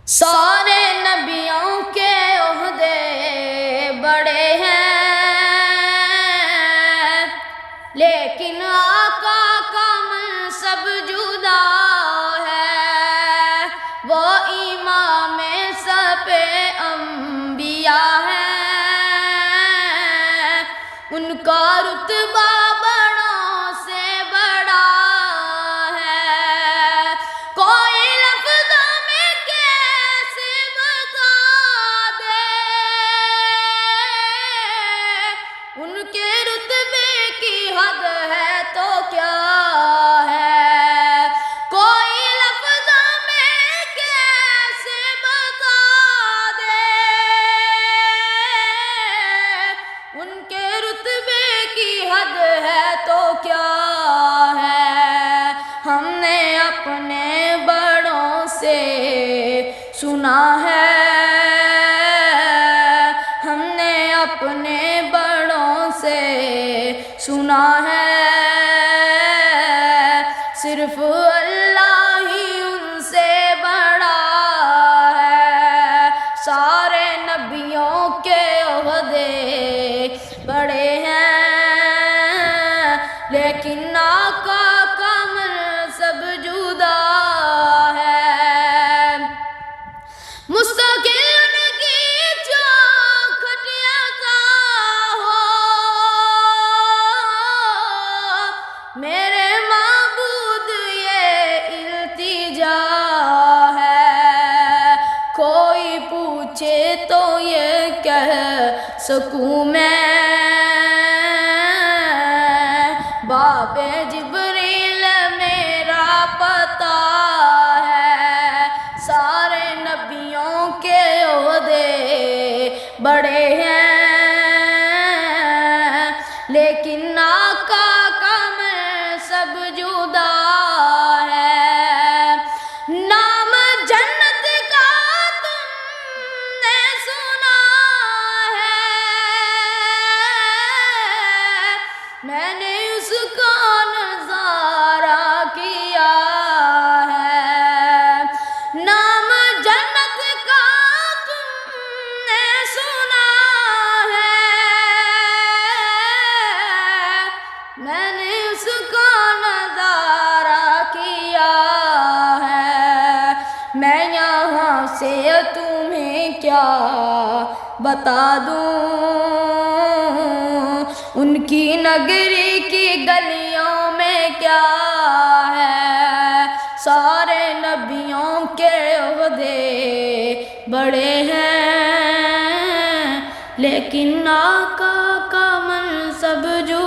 سارے نبیوں کے عہدے بڑے ہیں، لیکن آقا کا منصب جدا ہے۔ وہ امام سب انبیاء ہے، ان کا رتبہ بڑوں سے بڑا ہے۔ کوئی لفظوں میں کیسے بتا دے ان کے رتبے کی حد ہے تو کیا ہے۔ کوئی لفظوں میں کیسے بتا دے ان کے رتبے کی حد ہے تو کیا ہے۔ ہم نے اپنے بڑوں سے سنا ہے، ہم نے اپنے بڑوں سے سنا ہے، صرف اللہ ہی ان سے بڑا ہے۔ سارے نبیوں کے عہدے بڑے ہیں، لیکن آقا کا منصب جدا ہے۔ مستقل ان کی چوکھٹ عطا ہو، میرے معبود یہ التجا ہے۔ کوئی پوچھے تو یہ کہہ سکوں میں، باب جبریل میرا پتہ ہے۔ سارے نبیوں کے عہدے بڑے ہیں، لیکن آقا کا منصب جدا ہے۔ نام جنت کا تم نے سنا ہے، میں نے اس کا نظارہ کیا ہے۔ نام جنت کا تم نے سنا ہے، میں نے اس کا نظارہ کیا ہے۔ میں یہاں سے تمہیں کیا بتا دوں، ان کی نگری کی گلیوں میں کیا ہے۔ سارے نبیوں کے عہدے بڑے ہیں، لیکن آقا کا منصب جو